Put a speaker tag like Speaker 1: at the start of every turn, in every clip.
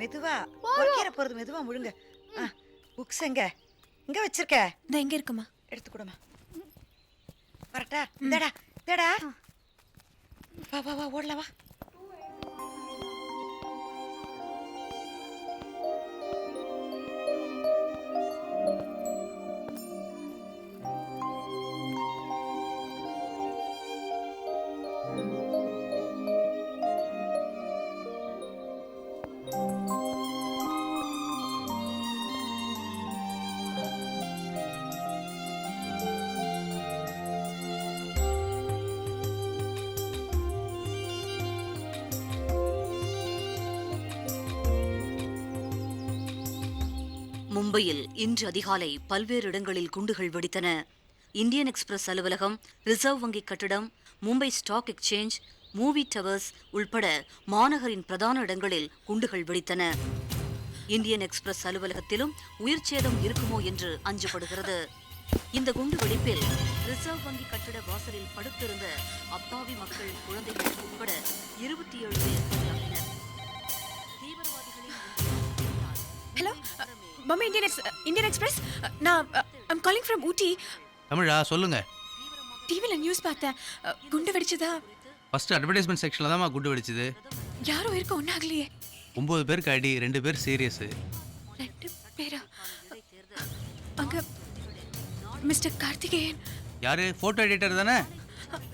Speaker 1: மெதுவா பொறுக்கிற போறது மெதுவா முழுங்க. புக்ஸ் எங்க இங்க வச்சிருக்க?
Speaker 2: இந்த எங்க இருக்குமா?
Speaker 1: எடுத்து கொடுமா. வரட்டா? இந்தடா இந்தடா. வா வா வா ஓடல வா.
Speaker 3: மும்பையில் இன்று அதிகாலை பல்வேறு இடங்களில் குண்டுகள் வெடித்தன. இந்தியன் எக்ஸ்பிரஸ் அலுவலகம், ரிசர்வ் வங்கி கட்டிடம், Mumbai stock exchange, movie towers உள்பட மாநகரின் பிரதான இடங்களில் குண்டுகள் வெடித்தன. இந்தியன் எக்ஸ்பிரஸ் அலுவலகத்திலும் உயிர் சேதம் இருக்குமோ என்று அஞ்சப்படுகிறது. இந்த குண்டு வெடிப்பில் ரிசர்வ் வங்கி கட்டிட வாசலில் படுத்திருந்த அப்பாவி மக்கள், குழந்தைகள் உட்பட 27 பேர் பலியாகினர்.
Speaker 2: Hello mummy, Indian Express. நான் ஐம் காலிங் ஃப்ரம் ஊட்டி.
Speaker 4: தமிழா சொல்லுங்க.
Speaker 2: டிவில நியூஸ் பார்த்தேன், குண்டு வெடிச்சதா.
Speaker 4: ஃபர்ஸ்ட் அட்வர்டைஸ்மெண்ட் செக்ஷன்ல தான் குண்டு வெடிச்சது.
Speaker 2: யாரும் இருக்க ஒன்னாகலையே.
Speaker 4: 9 பேருக்கு அடி, 2 பேர் சீரியஸ்.
Speaker 2: 2 பேரா? அங்க மிஸ்டர் கார்த்திகேயன்.
Speaker 4: யாரு? போட்டோ எடிட்டர் தானே?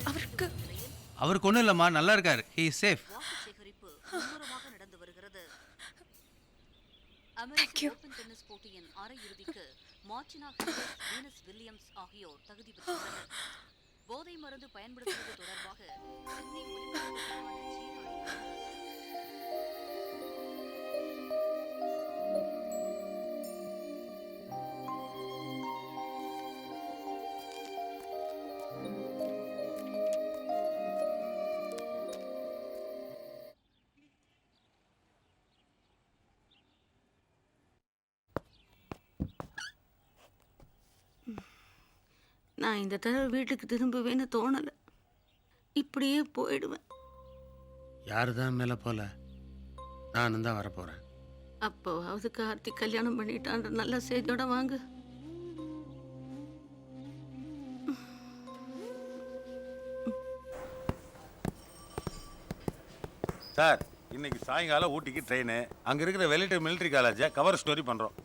Speaker 4: அவருக்கு ஒன்றும் இல்லைம்மா, நல்லா இருக்கார். He is safe.
Speaker 3: அமெரிக்க ஓபன் டென்னிஸ் போட்டியின் அரையிறுதிக்கு மார்டினா ஹிங்கஸ், வீனஸ் வில்லியம்ஸ் ஆகியோர் தகுதி பெற்றுள்ளனர். போதை மருந்து பயன்படுத்துவது தொடர்பாக சிட்னி
Speaker 5: நான் இந்த தடவை வீட்டுக்கு திரும்பவேன்னு தோணலை. இப்படியே போயிடுவேன்.
Speaker 6: யாரு தான் மேலே போல, நானும் தான் வரப்போகிறேன்.
Speaker 5: அப்போவாவது கார்த்திக் கல்யாணம் பண்ணிட்டான்ற நல்ல செய்தியோட வாங்க.
Speaker 7: சார், இன்னைக்கு சாயங்காலம் ஊட்டிக்கு ட்ரெயின். அங்கே இருக்கிற வெலிட்டரி மிலிட்ரி காலேஜை கவர் ஸ்டோரி பண்ணுறோம்.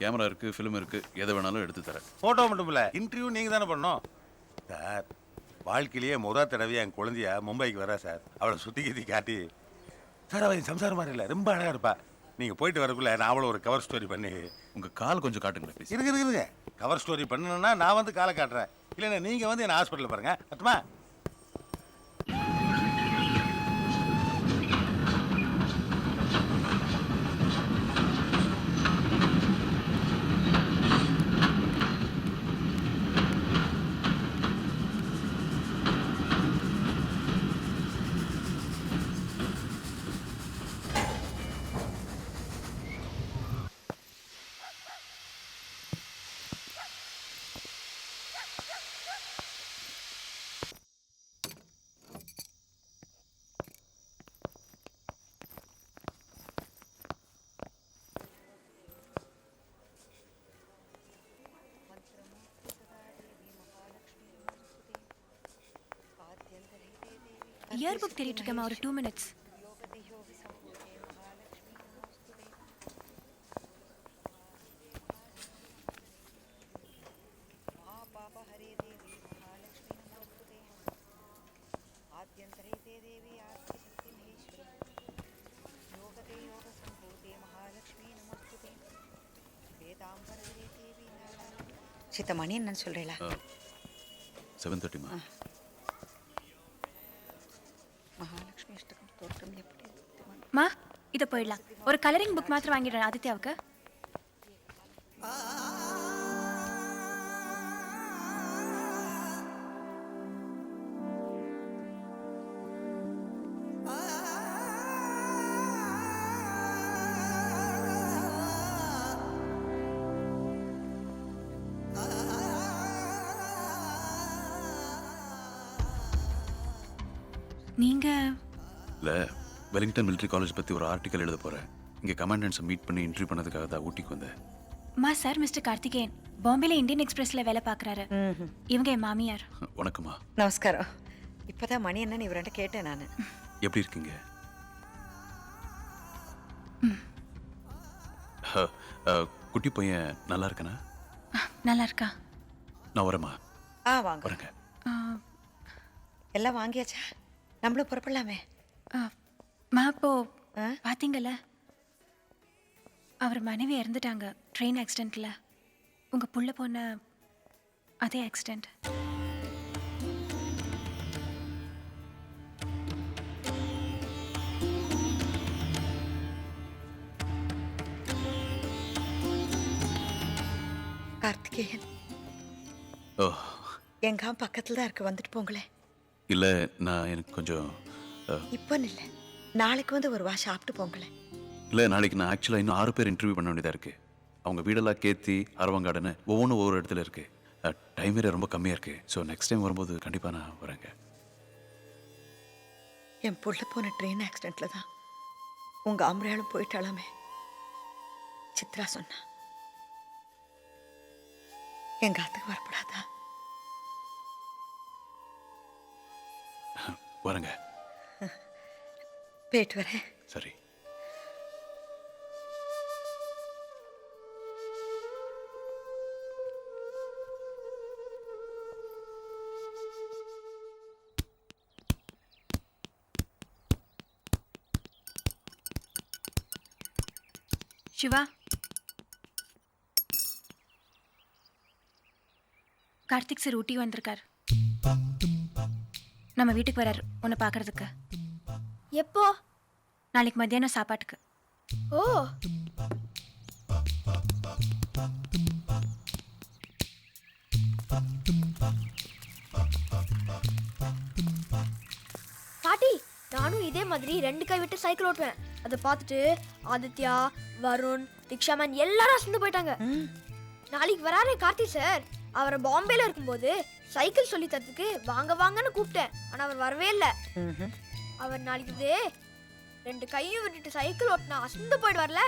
Speaker 8: கேமரா இருக்கு, ஃபிலிம் இருக்கு, எதை வேணாலும் எடுத்து தரேன்.
Speaker 7: ஃபோட்டோ மட்டும் இல்லை, இன்டர்வியூ நீங்கள் தானே பண்ணோம். சார், வாழ்க்கையிலேயே முதல் தடவையாக என் குழந்தைய மும்பைக்கு வரா சார். அவளை சுற்றி கத்தி காட்டி சார், அவள் சம்சாரம் மாதிரி இல்லை, ரொம்ப அழகாக இருப்பா. நீங்கள் போயிட்டு வரக்குள்ள நான் அவளை ஒரு கவர் ஸ்டோரி பண்ணி.
Speaker 8: உங்கள் கால் கொஞ்சம் காட்டுங்களேன்.
Speaker 7: இருக்குங்க, கவர் ஸ்டோரி பண்ணணுன்னா நான் வந்து காலை காட்டுறேன். இல்லைண்ணா நீங்கள் வந்து என்ன ஹாஸ்பிட்டலில் பாருங்க. அத்துமா
Speaker 2: இயர் புக் தேடிட்டு இருக்கேன். ஒரு 2 minutes.
Speaker 1: சித்த மணி என்னன்னு சொல்றீங்களா?
Speaker 8: 7:30.
Speaker 1: மகாலட்சுமி அஷ்டகம் தோற்றம் எப்படி?
Speaker 2: மா, இதை போயிடலாம். ஒரு கலரிங் புக் மாத்திரம் வாங்கிடுறேன் ஆதித்யாவுக்கு. நீங்க
Speaker 8: இல்லை, வெலிங்டன் மிலிட்ரி காலேஜ் பற்றி ஒரு ஆர்டிக்கல் எழுத போகிறேன். இங்கே கமாண்டன்ஸை மீட் பண்ணி இன்டர்வியூ பண்ணதுக்காக தான் ஊட்டிக்கு வந்தேன்.
Speaker 2: மா சார் மிஸ்டர் கார்த்திகேயன் பாம்பேல இந்தியன் எக்ஸ்பிரஸ்ல வேலை பார்க்குறாரு. இவங்க என் மாமியார்.
Speaker 8: வணக்கம்மா.
Speaker 1: நமஸ்காரம். இப்பதான் மணி என்னன்னு இவர்கிட்ட கேட்டேன் நான்.
Speaker 8: எப்படி இருக்கீங்க? குட்டி பையன் நல்லா இருக்கனா?
Speaker 2: நல்லா இருக்கா?
Speaker 8: நான் வரேம்மா.
Speaker 1: வாங்க.
Speaker 8: வரேங்க.
Speaker 1: எல்லாம் வாங்கியாச்சா? நம்மளும் புறப்படலாமே.
Speaker 2: மா இப்போ பார்த்தீங்கல்ல அவர் மனைவி இறந்துட்டாங்க ட்ரெயின் ஆக்சிடெண்ட்ல. உங்க புள்ள போன அதே ஆக்சிடெண்ட்.
Speaker 1: கார்த்திகேயன்
Speaker 8: ஓ
Speaker 1: எங்க பக்கத்துல தான் இருக்கு, வந்துட்டு போங்களேன்.
Speaker 8: இல்லை, நான் எனக்கு கொஞ்சம்
Speaker 1: இப்போன்னு இல்லை, நாளைக்கு வந்து ஒரு வா சாப்பிட்டு போங்களேன்.
Speaker 8: இல்லை, நாளைக்கு நான் ஆக்சுவலாக இன்னும் 6 பேர் இன்டர்வியூ பண்ண வேண்டியதாக இருக்குது. அவங்க வீடெல்லாம் கேத்தி அரவங்காடுன்னு ஒவ்வொன்றும் ஒவ்வொரு இடத்துல இருக்குது. டைம் வேறு ரொம்ப கம்மியாக இருக்குது. ஸோ நெக்ஸ்ட் டைம் வரும்போது கண்டிப்பாக நான் வரேங்க.
Speaker 1: என் புள்ள போன ட்ரெயின் ஆக்சிடென்ட்ல தான் உங்க அம்ரையாலும் போயிட்டாலாமே. சித்ரா சொன்னா எங்க ஆத்துக்கு வரப்படாதா?
Speaker 8: வரேங்க.
Speaker 1: போயிட்டு வரேன்.
Speaker 8: சரி.
Speaker 2: சிவா, கார்த்திக் சார் ஊட்டி வந்திருக்கார். நம்ம வீட்டுக்கு வராரு உன்னை பார்க்கறதுக்கு.
Speaker 9: எப்போ?
Speaker 2: நாளைக்கு மத்தியானம் சாப்பாட்டுக்கு.
Speaker 9: ஓ, பாட்டி நானும் இதே மாதிரி 2 கை விட்டு சைக்கிள் ஓட்டுவேன். அதை பார்த்துட்டு ஆதித்யா, வருண், திக்ஷாமன் எல்லாரும் அசந்து போயிட்டாங்க. நாளைக்கு வராரு கார்த்திக் சார். அவரை பாம்பேல இருக்கும்போது சைக்கிள் சொல்லி தரத்துக்கு வாங்க வாங்கன்னு கூப்பிட்டேன். ஆனா அவர் வரவே இல்லை. அவர் நாளைக்கு 2 கையும் விட்டுட்டு சைக்கிள் ஓட்டினா அசந்து போயிடுவார்ல.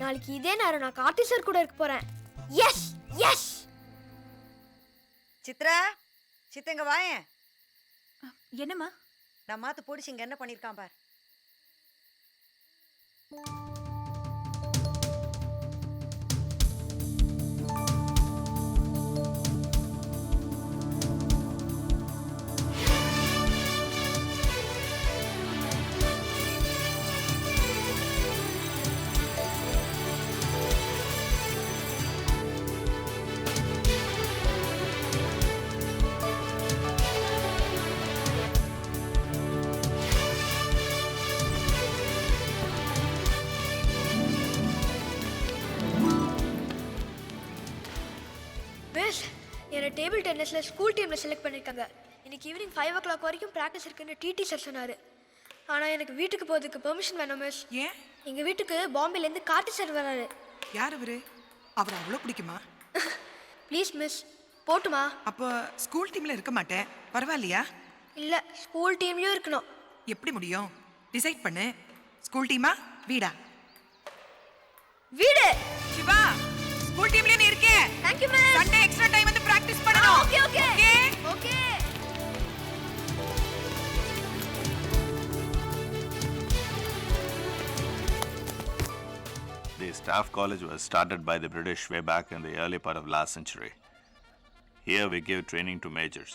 Speaker 9: நாளைக்கு இதே நேரம் நான் கார்த்திக் சார் கூட இருக்க போறேன். S S.
Speaker 1: சித்ரா, சித்தங்க வாயேன்.
Speaker 2: என்னம்மா?
Speaker 1: நான் மாத்து போடிச்சு இங்க என்ன பண்ணிருக்கான் பார்.
Speaker 9: என்னை டேபிள் டென்னிஸில் ஸ்கூல் டீமில் செலக்ட் பண்ணியிருக்காங்க. இன்னைக்கு ஈவினிங் 5 o'clock வரைக்கும் ப்ராக்டிஸ் இருக்குன்னு டிடி சார் சொன்னார். ஆனால் எனக்கு வீட்டுக்கு போகிறதுக்கு பெர்மிஷன் வேணும் மிஸ்.
Speaker 10: ஏன்?
Speaker 9: எங்கள் வீட்டுக்கு பாம்பேலேருந்து கார்த்திக் சார் வராரு.
Speaker 10: யார் அவரு? அவர் அவ்வளோ பிடிக்குமா?
Speaker 9: ப்ளீஸ் மிஸ், போட்டுமா?
Speaker 10: அப்போ ஸ்கூல் டீமில் இருக்க மாட்டேன், பரவாயில்லையா?
Speaker 9: இல்லை, ஸ்கூல் டீம்லேயும் இருக்கணும்.
Speaker 10: எப்படி முடியும்? டிசைட் பண்ணு. ஸ்கூல் டீமா வீடா?
Speaker 9: வீடு.
Speaker 10: சிவா, ஸ்கூல் டீம்ல நீ இருக்கே.
Speaker 9: Thank you miss.
Speaker 10: Sunday extra time வந்து பிராக்டீஸ் பண்ணனும்.
Speaker 9: Okay okay okay.
Speaker 11: The staff college was started by the British way back in the early part of last century. Here we give training to majors,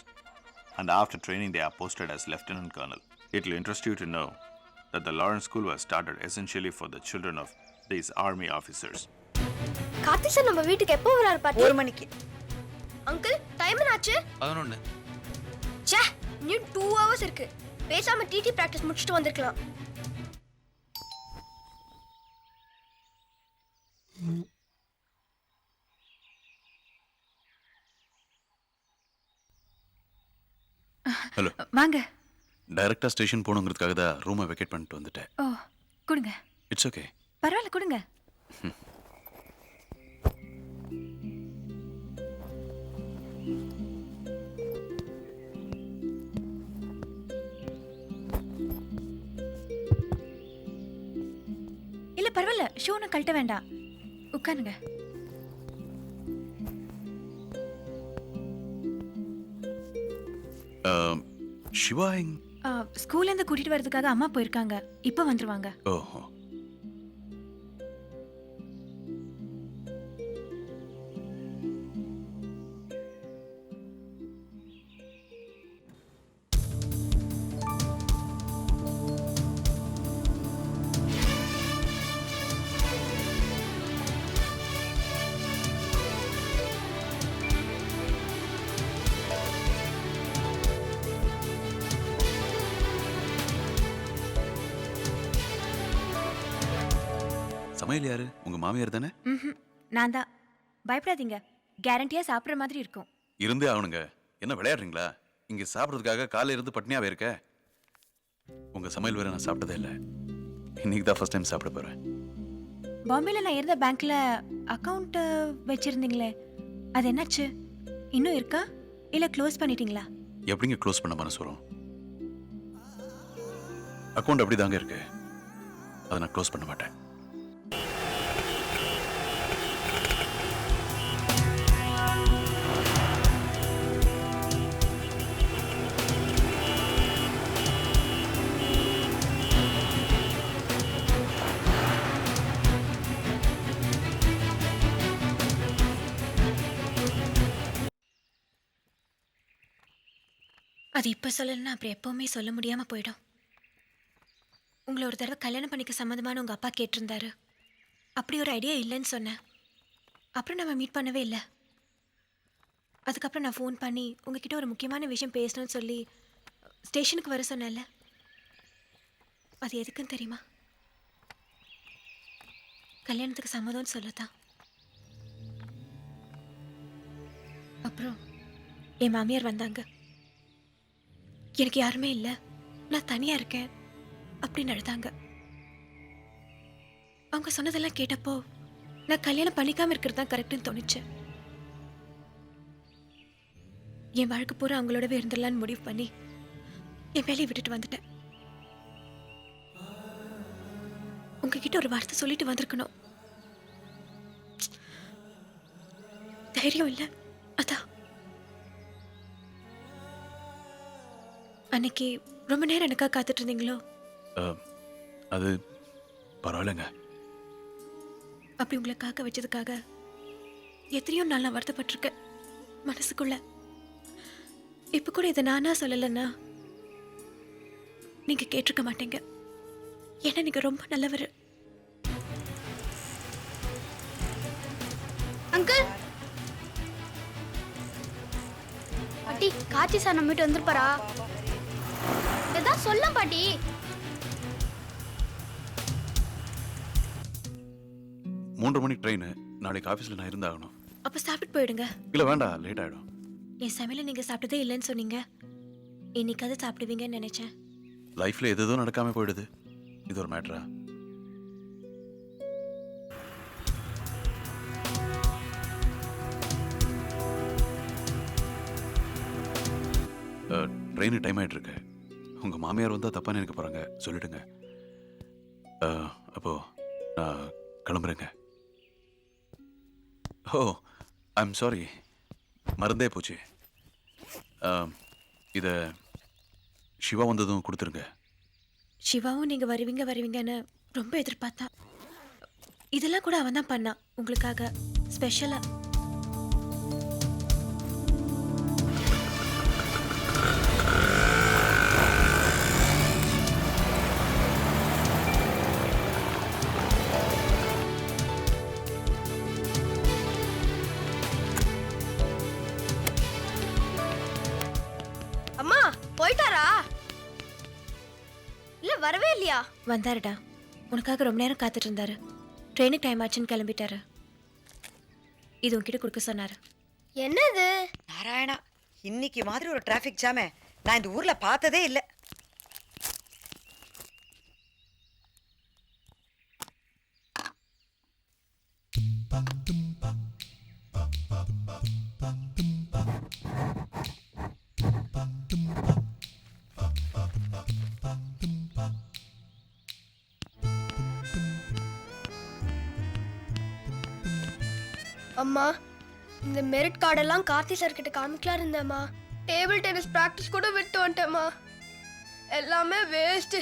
Speaker 11: and after training they are posted as lieutenant colonel. It will interest you to know that the Lawrence School was started essentially for the children of these army officers.
Speaker 9: Karthik sir நம்ம வீட்டுக்கு எப்போ வராரு பாட்டி?
Speaker 1: 1 மணிக்கு.
Speaker 9: Uncle time என்னாச்சு?
Speaker 4: 11.
Speaker 9: ச்சே, இன்னும் 2 hours இருக்கு. பேசாம டிடி பிராக்டிஸ் முடிச்சிட்டு வந்திருக்கலாம்.
Speaker 8: ஹலோ.
Speaker 2: வாங்க.
Speaker 8: டைரக்டாக ஸ்டேஷன் போகணுங்கிறதுக்காக தான் ரூமை வெக்கேட் பண்ணிட்டு வந்துட்டேன்.
Speaker 2: ஓ, கொடுங்க.
Speaker 8: It's okay.
Speaker 2: பரவாயில்ல, கொடுங்க. பரவாயில்ல, ஷூ ஒன்றும் கழட்ட வேண்டாம். உட்காருங்க.
Speaker 8: சிவா
Speaker 2: ஸ்கூல்ல இருந்து கூட்டிட்டு வரதுக்காக அம்மா போயிருக்காங்க. இப்போ வந்துருவாங்க.
Speaker 8: ஓஹோ. சமையல் யாரு? உங்க மாமியார் தானே?
Speaker 2: நான் தான். பயப்படாதீங்க, கேரண்டியா சாப்பிட்ற மாதிரி இருக்கும்.
Speaker 8: இருந்தே ஆகணுங்க. என்ன விளையாடுறீங்களா? இங்க சாப்பிட்றதுக்காக காலையில இருந்து பட்னியாவே இருக்க. உங்க சமையல் வேற நான் சாப்பிட்டதே இல்லை. இன்னைக்கு தான் ஃபர்ஸ்ட் டைம் சாப்பிட போறேன்.
Speaker 2: பாம்பேல நான் இருந்த பேங்க்ல அக்கவுண்ட் வச்சிருந்தீங்களே, அது என்னாச்சு? இன்னும் இருக்கா இல்ல க்ளோஸ் பண்ணிட்டீங்களா?
Speaker 8: எப்படிங்க க்ளோஸ் பண்ண மனசு வரும்? அக்கவுண்ட் அப்படி தாங்க இருக்கு. அதை நான் க்ளோஸ் பண்ண மாட்டேன்.
Speaker 2: அது இப்போ சொல்லலைன்னா அப்புறம் எப்போவுமே சொல்ல முடியாமல் போயிடும். உங்களை ஒரு தடவை கல்யாணம் பண்ணிக்க சம்மந்தமான உங்கள் அப்பா கேட்டிருந்தாரு. அப்படி ஒரு ஐடியா இல்லைன்னு சொன்னேன். அப்புறம் நம்ம மீட் பண்ணவே இல்லை. அதுக்கப்புறம் நான் ஃபோன் பண்ணி உங்ககிட்ட ஒரு முக்கியமான விஷயம் பேசணும்னு சொல்லி ஸ்டேஷனுக்கு வர சொன்னேன்ல, அது எதுக்குன்னு தெரியுமா? கல்யாணத்துக்கு சம்மதம்னு சொல்லத்தான். அப்புறம் என் மாமியார் வந்தாங்க. எனக்கு யாருமே இல்லை, நான் தனியாக இருக்கேன் அப்படின்னு அழுதாங்க. அவங்க சொன்னதெல்லாம் கேட்டப்போ நான் கல்யாணம் பண்ணிக்காமல் இருக்கிறது தான் கரெக்டுன்னு தோணுச்சு. என் வாழ்க்கை பூரா அவங்களோடவே இருந்துடலான்னு முடிவு பண்ணி என் வேலையை விட்டுட்டு வந்துட்டேன். உங்ககிட்ட ஒரு வார்த்தை சொல்லிட்டு வந்திருக்கணும். தைரியம் இல்லை, அதான். அன்னைக்கு ரொம்ப நேரம் எனக்காக காத்துட்டு இருந்தீங்களோ?
Speaker 8: அது பரவாயில்லைங்க.
Speaker 2: அப்படி உங்களை காக்க வச்சதுக்காக எத்தனையோ நாள் நான் வருத்தப்பட்டிருக்கேன் மனசுக்குள்ள. இப்ப கூட இதை நானா சொல்லலைன்னா நீங்க கேட்டிருக்க மாட்டீங்க. ஏன்னா நீங்க ரொம்ப நல்லவர்.
Speaker 9: அங்கிள், பாட்டி கார்த்தி சார் நம்ம வீட்டு வந்துருப்பாரா? ஏதாவது சொல்ல பாட்டி.
Speaker 8: மூன்றரை மணிக்கு ட்ரெயின். நாளைக்கு ஆஃபீஸில் நான் இருந்தாகணும்.
Speaker 2: அப்ப சாப்பிட்டு போயிடுங்க.
Speaker 8: இல்லை வேண்டாம், லேட் ஆகிடும்.
Speaker 2: என் சமையல நீங்க சாப்பிட்டதே இல்லைன்னு சொன்னீங்க. இன்னைக்காவது சாப்பிடுவீங்கன்னு நினைச்சேன்.
Speaker 8: லைஃப்பில் எதுவும் நடக்காமல் போயிடுது. இது ஒரு மேட்ரா? ட்ரெயின் டைம் ஆகிட்டு இருக்கு. உங்கள் மாமியார் வந்தால் தப்பாக நினைக்க போகிறாங்க, சொல்லிடுங்க. அப்போ நான் கிளம்புறேங்க. ஓ, ஐம் சாரி, மறந்தே போச்சு. இதை சிவா வந்ததும் கொடுத்துருங்க.
Speaker 2: சிவாவும் நீங்க வருவீங்கன்னு ரொம்ப எதிர்பார்த்தான். இதெல்லாம் கூட அவன் தான் பண்ணான் உங்களுக்காக ஸ்பெஷலா.
Speaker 9: அம்மா போயிட்டாரா? இல்ல வரவே இல்லையா?
Speaker 2: வந்தாருடா, உனக்காக ரொம்ப நேரம் காத்துட்டு இருந்தாரு. ட்ரெயினுக்கு டைம் ஆச்சுன்னு கிளம்பிட்டாரு. இது உன்கிட்ட கொடுக்க சொன்னாரு.
Speaker 9: என்னது?
Speaker 1: நாராயணா, இன்னைக்கு மாதிரி ஒரு டிராஃபிக் ஜாமே நான் இந்த ஊர்ல பார்த்ததே இல்லை.
Speaker 9: அம்மா இந்த மெரிட் கார்டெல்லாம் கார்த்தி சார் கிட்ட காமிக்கலாம் இருந்தேம்மா. டேபிள் டென்னிஸ் ப்ராக்டிஸ் கூட விட்டு வந்துட்டேம்மா. எல்லாமே வேஸ்ட்.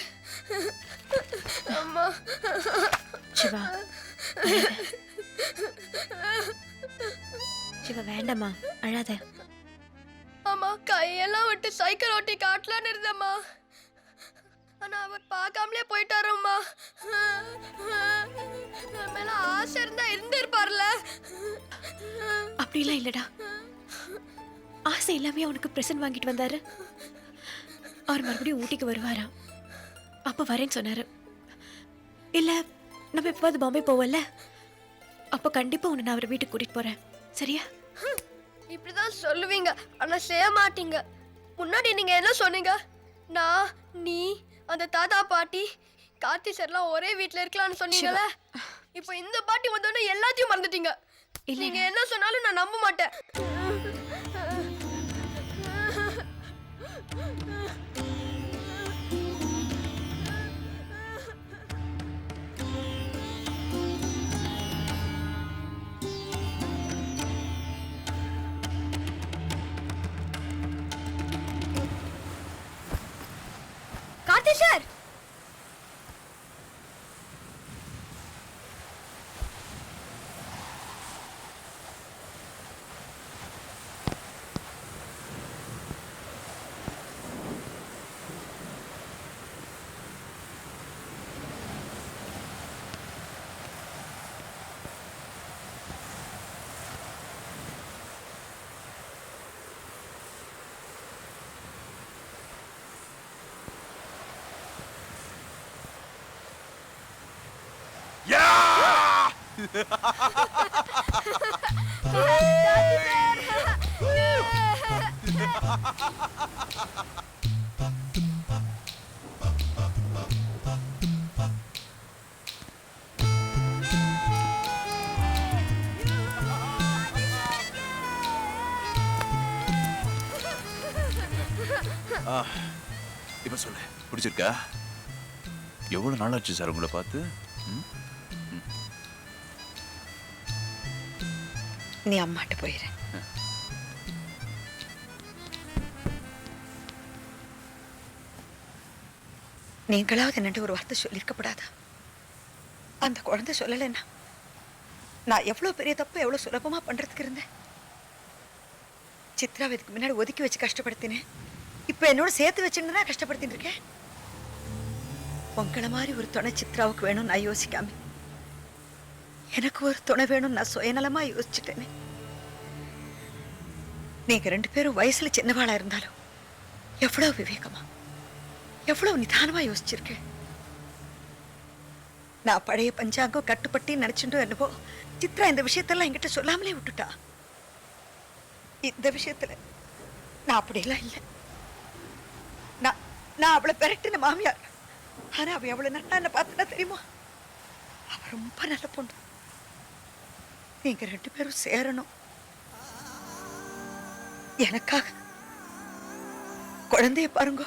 Speaker 9: அம்மா
Speaker 2: சிவா சிவா வேண்டாம்மா, அழாத.
Speaker 9: அம்மா கையெல்லாம் விட்டு சைக்கிள் ஓட்டி காட்டலான்னு இருந்தேம்மா. ஆனா அவர் பார்க்காமலே போயிட்டாரம்மா. என் மேல ஆசை இருந்தா இருந்திருப்பார்ல.
Speaker 2: அப்படிலாம் இல்லடா, ஆசை எல்லாமே அவனுக்கு பிரசன்ட் வாங்கிட்டு வந்தாரு. அவர் மறுபடியும் ஊட்டிக்கு வருவாராம். அப்ப வரேன்னு சொன்னாரு. இல்ல நம்ம எப்போது பாம்பே போவல, அப்ப கண்டிப்பா உன்னை நான் அவர் வீட்டுக்கு கூட்டிட்டு போறேன், சரியா?
Speaker 9: இப்படிதான் சொல்லுவீங்க, ஆனா செய்ய மாட்டீங்க. முன்னாடி நீங்க என்ன சொன்னீங்க? நான், நீ, அந்த தாத்தா பாட்டி, கார்த்தி சார்லாம் ஒரே வீட்ல இருக்கலாம்னு சொன்னீங்கல்ல. இப்போ இந்த பாட்டி வந்தோடனே எல்லாத்தையும் மறந்துட்டீங்க. நீங்க என்ன சொன்னாலும் நான் நம்ப மாட்டேன். கார்த்தி சார்,
Speaker 8: இப்ப சொல்லு, பிடிச்சிருக்கா? எவ்வளவு நாளாச்சு சார் உங்களை பார்த்து?
Speaker 1: நீ அம்மாட்ட போயிரு. நீங்களாவது என்னட்டு ஒரு வார்த்தை சொல்லியிருக்கப்படாதா? அந்த குழந்தை சொல்லலைன்னா நான் எவ்வளவு பெரிய தப்பு எவ்வளவு சுலபமா பண்றதுக்கு இருந்தேன். சித்ராவை இதுக்கு முன்னாடி ஒதுக்கி வச்சு கஷ்டப்படுத்தினேன். இப்ப என்னோட சேர்த்து வச்சுன்னு தான் கஷ்டப்படுத்திட்டு இருக்கேன். உங்களை மாதிரி ஒரு துணை சித்ராவுக்கு வேணும்னு நான் யோசிக்காம எனக்கு ஒரு துணை வேணும்னு நான் சுயநலமா யோசிச்சுட்டேனே. நீங்க ரெண்டு பேரும் வயசுல சின்னவாளா இருந்தாலும் எவ்வளவு விவேகமா எவ்வளவு நிதானமா யோசிச்சிருக்கேன். நான் பழைய பஞ்சாங்கம் கட்டுப்பட்டு நினைச்சுட்டோ என்னவோ சித்ரா இந்த விஷயத்தெல்லாம் என்கிட்ட சொல்லாமலே விட்டுட்டா. இந்த விஷயத்துல நான் அப்படியெல்லாம் இல்லை. நான் அவளை பெரட்டின மாமியார். ஆனா அவ எவ்வளவு நல்லா என்ன பார்த்துட்டா தெரியுமா? அவ ரொம்ப நல்ல பொண்ணு. நீங்க ரெண்டு பேரும் சேரணும். எனக்காக குழந்தைய பாருங்க,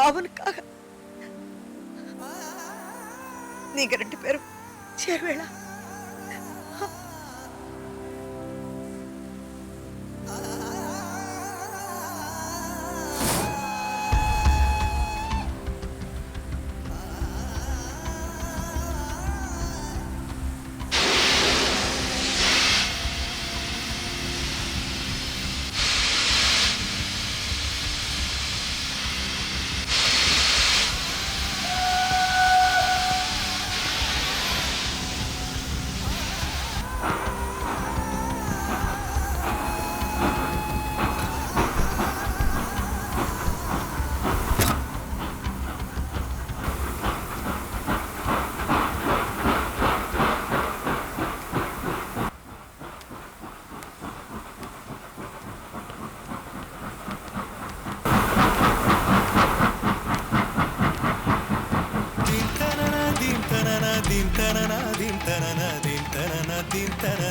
Speaker 1: அவனுக்காக நீங்க ரெண்டு பேரும் சேருவேளா?
Speaker 12: din tanana din tanana din tanana